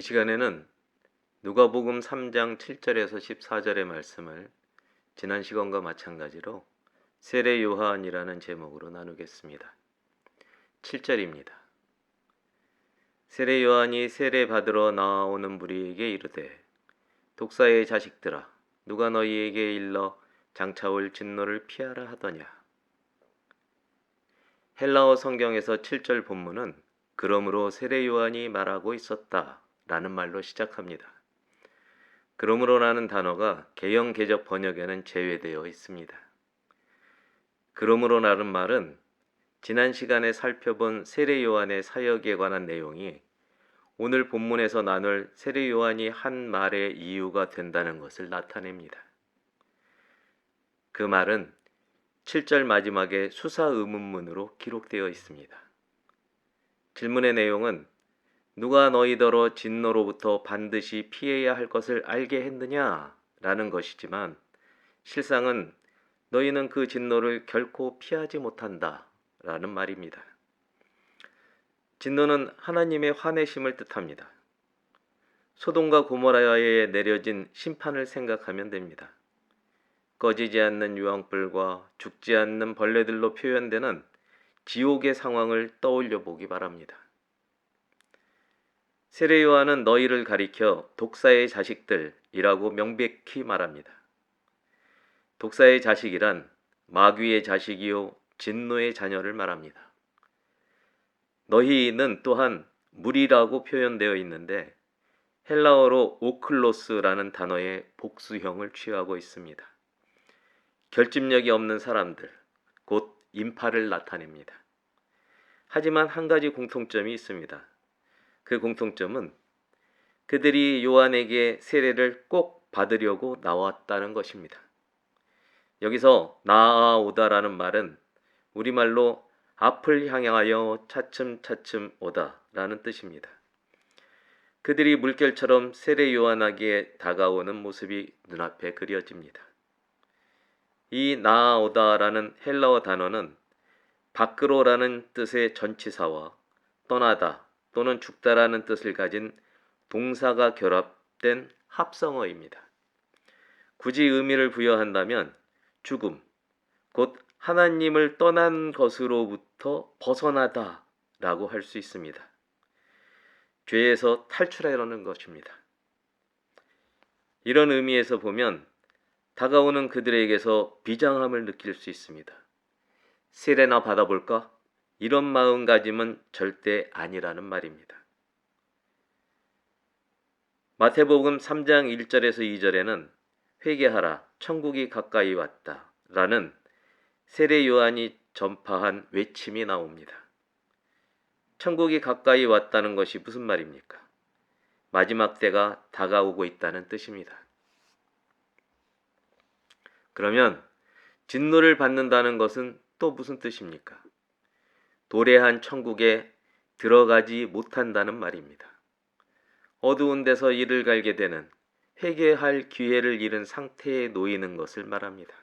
이 시간에는 누가복음 3장 7절에서 14절의 말씀을 지난 시간과 마찬가지로 세례 요한이라는 제목으로 나누겠습니다. 7절입니다. 세례 요한이 세례 받으러 나오는 무리에게 이르되 독사의 자식들아 누가 너희에게 일러 장차 올 진노를 피하라 하더냐. 헬라어 성경에서 7절 본문은 그러므로 세례 요한이 말하고 있었다 라는 말로 시작합니다. 그러므로라는 단어가 개영 개적 번역에는 제외되어 있습니다. 그러므로라는 말은 지난 시간에 살펴본 세례 요한의 사역에 관한 내용이 오늘 본문에서 나눌 세례 요한이 한 말의 이유가 된다는 것을 나타냅니다. 그 말은 7절 마지막에 수사 의문문으로 기록되어 있습니다. 질문의 내용은 누가 너희더러 진노로부터 반드시 피해야 할 것을 알게 했느냐? 라는 것이지만 실상은 너희는 그 진노를 결코 피하지 못한다 라는 말입니다. 진노는 하나님의 화내심을 뜻합니다. 소돔과 고모라에 내려진 심판을 생각하면 됩니다. 꺼지지 않는 유황불과 죽지 않는 벌레들로 표현되는 지옥의 상황을 떠올려 보기 바랍니다. 세례 요한은 너희를 가리켜 독사의 자식들이라고 명백히 말합니다. 독사의 자식이란 마귀의 자식이요 진노의 자녀를 말합니다. 너희는 또한 무리라고 표현되어 있는데 헬라어로 오클로스라는 단어의 복수형을 취하고 있습니다. 결집력이 없는 사람들, 곧 인파를 나타냅니다. 하지만 한 가지 공통점이 있습니다. 그 공통점은 그들이 요한에게 세례를 꼭 받으려고 나왔다는 것입니다. 여기서 나아오다라는 말은 우리말로 앞을 향하여 차츰차츰 오다라는 뜻입니다. 그들이 물결처럼 세례 요한에게 다가오는 모습이 눈앞에 그려집니다. 이 나아오다라는 헬라어 단어는 밖으로라는 뜻의 전치사와 떠나다 또는 죽다라는 뜻을 가진 동사가 결합된 합성어입니다. 굳이 의미를 부여한다면 죽음, 곧 하나님을 떠난 것으로부터 벗어나다 라고 할 수 있습니다. 죄에서 탈출하려는 것입니다. 이런 의미에서 보면 다가오는 그들에게서 비장함을 느낄 수 있습니다. 세례나 받아볼까? 이런 마음가짐은 절대 아니라는 말입니다. 마태복음 3장 1절에서 2절에는 회개하라, 천국이 가까이 왔다 라는 세례 요한이 전파한 외침이 나옵니다. 천국이 가까이 왔다는 것이 무슨 말입니까? 마지막 때가 다가오고 있다는 뜻입니다. 그러면 진노를 받는다는 것은 또 무슨 뜻입니까? 도래한 천국에 들어가지 못한다는 말입니다. 어두운 데서 이를 갈게 되는 회개할 기회를 잃은 상태에 놓이는 것을 말합니다.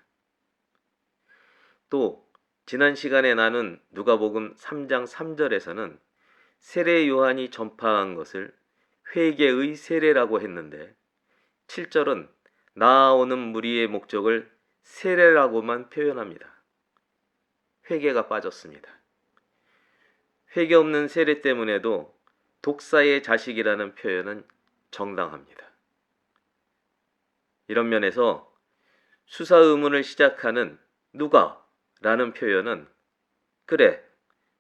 또 지난 시간에 나눈 누가복음 3장 3절에서는 세례 요한이 전파한 것을 회개의 세례라고 했는데 7절은 나아오는 무리의 목적을 세례라고만 표현합니다. 회개가 빠졌습니다. 회개 없는 세례 때문에도 독사의 자식이라는 표현은 정당합니다. 이런 면에서 수사 의문을 시작하는 누가 라는 표현은 그래,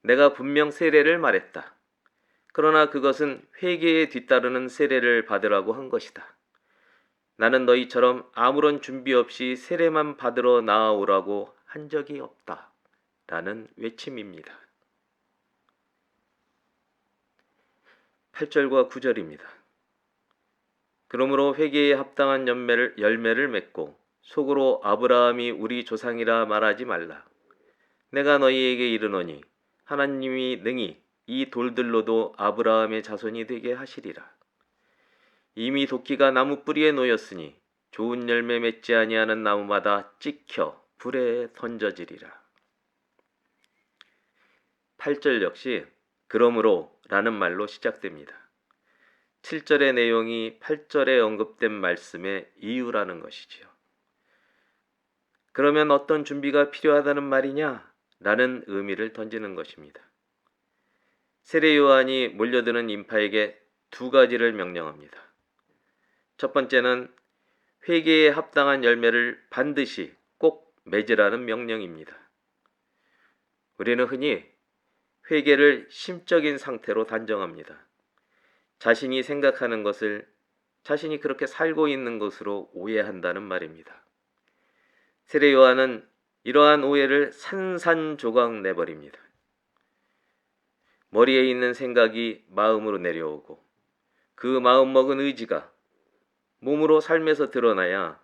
내가 분명 세례를 말했다. 그러나 그것은 회개에 뒤따르는 세례를 받으라고 한 것이다. 나는 너희처럼 아무런 준비 없이 세례만 받으러 나아오라고 한 적이 없다. 라는 외침입니다. 8절과 9절입니다. 그러므로 회개에 합당한 열매를 맺고 속으로 아브라함이 우리 조상이라 말하지 말라. 내가 너희에게 이르노니 하나님이 능히 이 돌들로도 아브라함의 자손이 되게 하시리라. 이미 도끼가 나무 뿌리에 놓였으니 좋은 열매 맺지 아니하는 나무마다 찍혀 불에 던져지리라. 8절 역시 그러므로 라는 말로 시작됩니다. 7절의 내용이 8절에 언급된 말씀의 이유라는 것이지요. 그러면 어떤 준비가 필요하다는 말이냐? 라는 의미를 던지는 것입니다. 세례 요한이 몰려드는 인파에게 두 가지를 명령합니다. 첫 번째는 회개에 합당한 열매를 반드시 꼭 맺으라는 명령입니다. 우리는 흔히 회개를 심적인 상태로 단정합니다. 자신이 생각하는 것을 자신이 그렇게 살고 있는 것으로 오해한다는 말입니다. 세례 요한은 이러한 오해를 산산조각 내버립니다. 머리에 있는 생각이 마음으로 내려오고 그 마음먹은 의지가 몸으로 삶에서 드러나야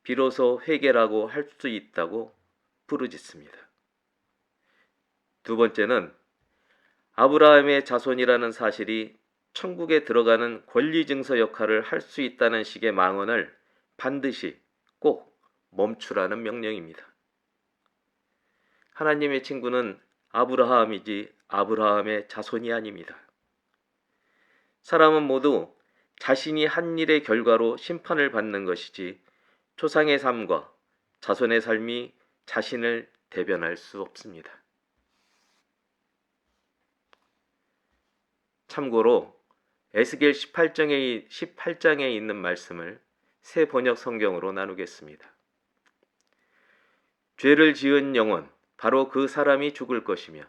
비로소 회개라고 할 수 있다고 부르짖습니다. 두 번째는 아브라함의 자손이라는 사실이 천국에 들어가는 권리증서 역할을 할 수 있다는 식의 망언을 반드시 꼭 멈추라는 명령입니다. 하나님의 친구는 아브라함이지 아브라함의 자손이 아닙니다. 사람은 모두 자신이 한 일의 결과로 심판을 받는 것이지 조상의 삶과 자손의 삶이 자신을 대변할 수 없습니다. 참고로 에스겔 18장에 있는 말씀을 새 번역 성경으로 나누겠습니다. 죄를 지은 영혼, 바로 그 사람이 죽을 것이며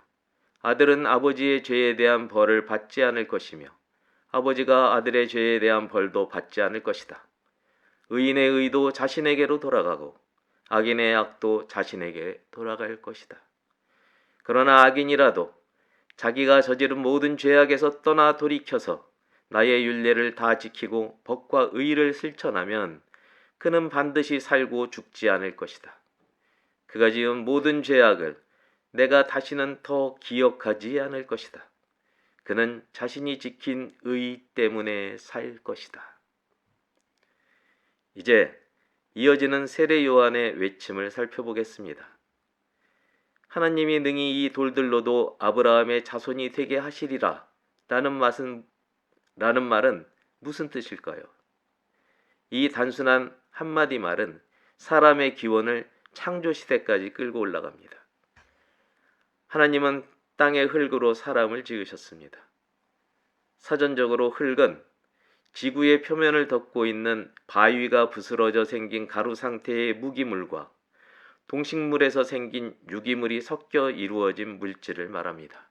아들은 아버지의 죄에 대한 벌을 받지 않을 것이며 아버지가 아들의 죄에 대한 벌도 받지 않을 것이다. 의인의 의도 자신에게로 돌아가고 악인의 악도 자신에게 돌아갈 것이다. 그러나 악인이라도 자기가 저지른 모든 죄악에서 떠나 돌이켜서 나의 율례를 다 지키고 법과 의를 실천하면 그는 반드시 살고 죽지 않을 것이다. 그가 지은 모든 죄악을 내가 다시는 더 기억하지 않을 것이다. 그는 자신이 지킨 의 때문에 살 것이다. 이제 이어지는 세례 요한의 외침을 살펴보겠습니다. 하나님이 능히 이 돌들로도 아브라함의 자손이 되게 하시리라 라는 말은 무슨 뜻일까요? 이 단순한 한마디 말은 사람의 기원을 창조시대까지 끌고 올라갑니다. 하나님은 땅의 흙으로 사람을 지으셨습니다. 사전적으로 흙은 지구의 표면을 덮고 있는 바위가 부스러져 생긴 가루 상태의 무기물과 동식물에서 생긴 유기물이 섞여 이루어진 물질을 말합니다.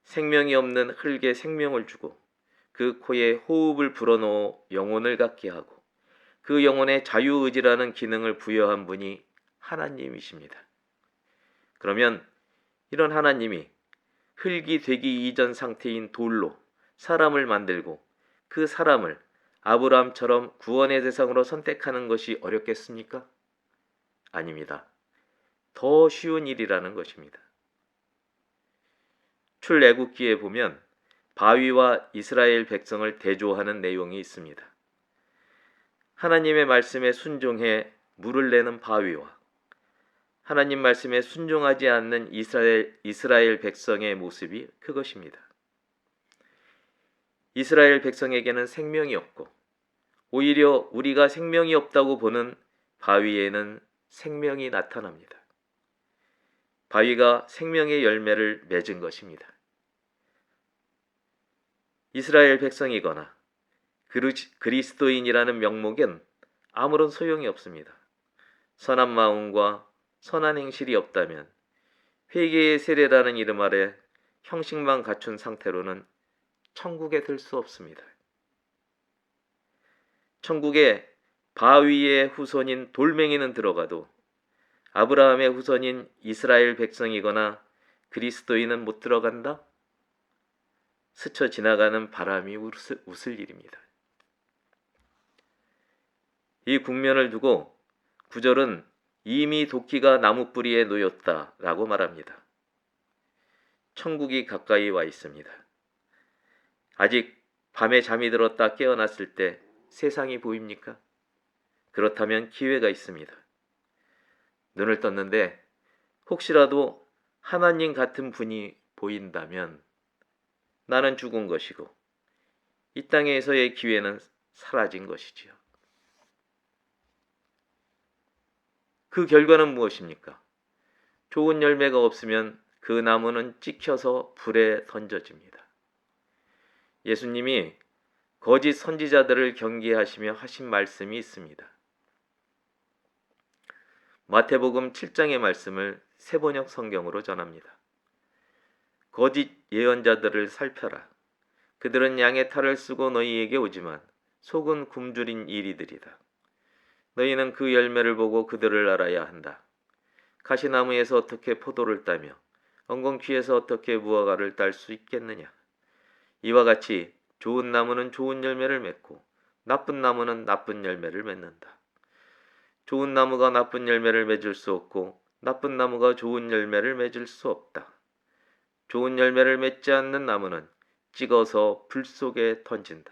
생명이 없는 흙에 생명을 주고 그 코에 호흡을 불어넣어 영혼을 갖게 하고 그 영혼에 자유의지라는 기능을 부여한 분이 하나님이십니다. 그러면 이런 하나님이 흙이 되기 이전 상태인 돌로 사람을 만들고 그 사람을 아브라함처럼 구원의 대상으로 선택하는 것이 어렵겠습니까? 아닙니다. 더 쉬운 일이라는 것입니다. 출애굽기에 보면 바위와 이스라엘 백성을 대조하는 내용이 있습니다. 하나님의 말씀에 순종해 물을 내는 바위와 하나님 말씀에 순종하지 않는 이스라엘 백성의 모습이 그것입니다. 이스라엘 백성에게는 생명이 없고 오히려 우리가 생명이 없다고 보는 바위에는 생명이 나타납니다. 바위가 생명의 열매를 맺은 것입니다. 이스라엘 백성이거나 그리스도인이라는 명목엔 아무런 소용이 없습니다. 선한 마음과 선한 행실이 없다면 회개의 세례라는 이름 아래 형식만 갖춘 상태로는 천국에 들 수 없습니다. 천국에 바위의 후손인 돌멩이는 들어가도 아브라함의 후손인 이스라엘 백성이거나 그리스도인은 못 들어간다? 스쳐 지나가는 바람이 웃을 일입니다. 이 국면을 두고 구절은 이미 도끼가 나무 뿌리에 놓였다 라고 말합니다. 천국이 가까이 와 있습니다. 아직 밤에 잠이 들었다 깨어났을 때 세상이 보입니까? 그렇다면 기회가 있습니다. 눈을 떴는데 혹시라도 하나님 같은 분이 보인다면 나는 죽은 것이고 이 땅에서의 기회는 사라진 것이지요. 그 결과는 무엇입니까? 좋은 열매가 없으면 그 나무는 찍혀서 불에 던져집니다. 예수님이 거짓 선지자들을 경계하시며 하신 말씀이 있습니다. 마태복음 7장의 말씀을 세번역 성경으로 전합니다. 거짓 예언자들을 살펴라. 그들은 양의 탈을 쓰고 너희에게 오지만 속은 굶주린 이리들이다. 너희는 그 열매를 보고 그들을 알아야 한다. 가시나무에서 어떻게 포도를 따며 엉겅퀴에서 어떻게 무화과를 딸 수 있겠느냐. 이와 같이 좋은 나무는 좋은 열매를 맺고 나쁜 나무는 나쁜 열매를 맺는다. 좋은 나무가 나쁜 열매를 맺을 수 없고 나쁜 나무가 좋은 열매를 맺을 수 없다. 좋은 열매를 맺지 않는 나무는 찍어서 불 속에 던진다.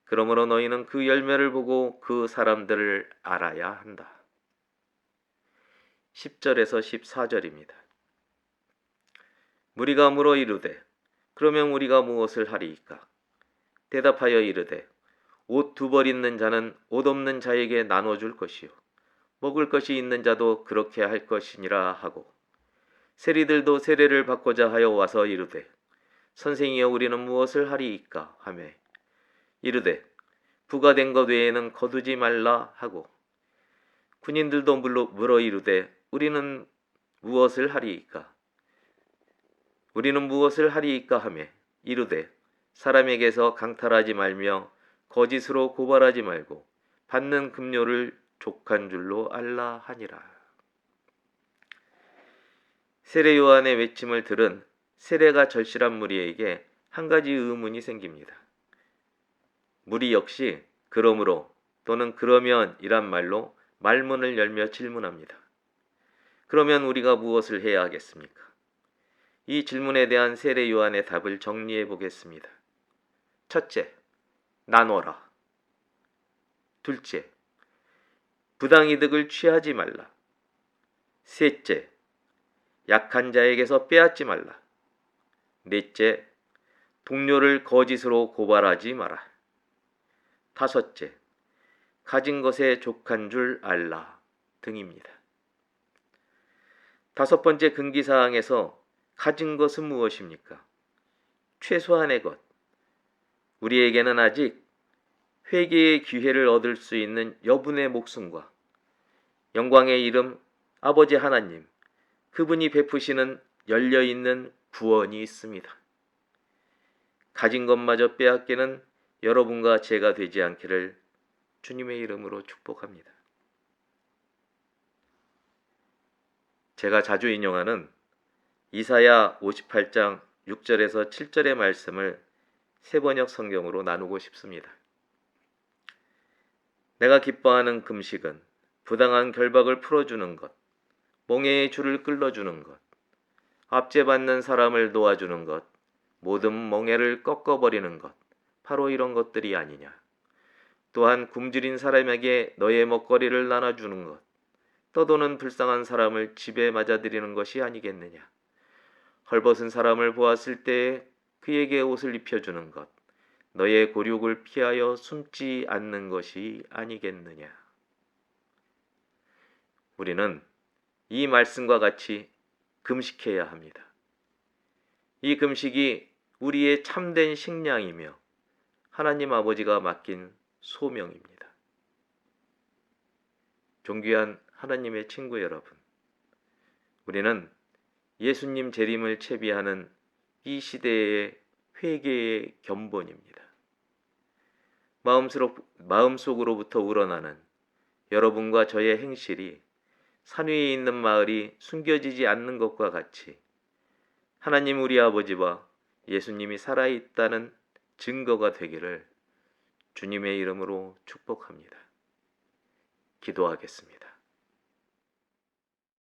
그러므로 너희는 그 열매를 보고 그 사람들을 알아야 한다. 10절에서 14절입니다. 무리가 물어 이르되 그러면 우리가 무엇을 하리이까? 대답하여 이르되 옷 두 벌 있는 자는 옷 없는 자에게 나눠줄 것이요 먹을 것이 있는 자도 그렇게 할 것이니라 하고 세리들도 세례를 받고자 하여 와서 이르되 선생이여 우리는 무엇을 하리이까 하매 이르되 부가 된 것 외에는 거두지 말라 하고 군인들도 물어 이르되 우리는 무엇을 하리이까 하매 이르되 사람에게서 강탈하지 말며 거짓으로 고발하지 말고 받는 급료를 족한 줄로 알라 하니라. 세례 요한의 외침을 들은 세례가 절실한 무리에게 한 가지 의문이 생깁니다. 무리 역시 그러므로 또는 그러면 이란 말로 말문을 열며 질문합니다. 그러면 우리가 무엇을 해야 하겠습니까? 이 질문에 대한 세례 요한의 답을 정리해 보겠습니다. 첫째, 나눠라. 둘째, 부당이득을 취하지 말라. 셋째, 약한 자에게서 빼앗지 말라. 넷째, 동료를 거짓으로 고발하지 마라. 다섯째, 가진 것에 족한 줄 알라 등입니다. 다섯 번째 금기사항에서 가진 것은 무엇입니까? 최소한의 것. 우리에게는 아직 회개의 기회를 얻을 수 있는 여분의 목숨과 영광의 이름 아버지 하나님, 그분이 베푸시는 열려있는 구원이 있습니다. 가진 것마저 빼앗기는 여러분과 제가 되지 않기를 주님의 이름으로 축복합니다. 제가 자주 인용하는 이사야 58장 6절에서 7절의 말씀을 세번역 성경으로 나누고 싶습니다. 내가 기뻐하는 금식은 부당한 결박을 풀어주는 것, 멍에의 줄을 끌어주는 것, 압제받는 사람을 도와주는 것, 모든 멍에를 꺾어버리는 것, 바로 이런 것들이 아니냐. 또한 굶주린 사람에게 너의 먹거리를 나눠주는 것, 떠도는 불쌍한 사람을 집에 맞아들이는 것이 아니겠느냐. 헐벗은 사람을 보았을 때에 그에게 옷을 입혀주는 것, 너의 곤욕을 피하여 숨지 않는 것이 아니겠느냐. 우리는 이 말씀과 같이 금식해야 합니다. 이 금식이 우리의 참된 식량이며 하나님 아버지가 맡긴 소명입니다. 존귀한 하나님의 친구 여러분, 우리는 예수님 재림을 채비하는 이 시대의 회개의 견본입니다. 마음속으로부터 우러나는 여러분과 저의 행실이 산 위에 있는 마을이 숨겨지지 않는 것과 같이 하나님 우리 아버지와 예수님이 살아있다는 증거가 되기를 주님의 이름으로 축복합니다. 기도하겠습니다.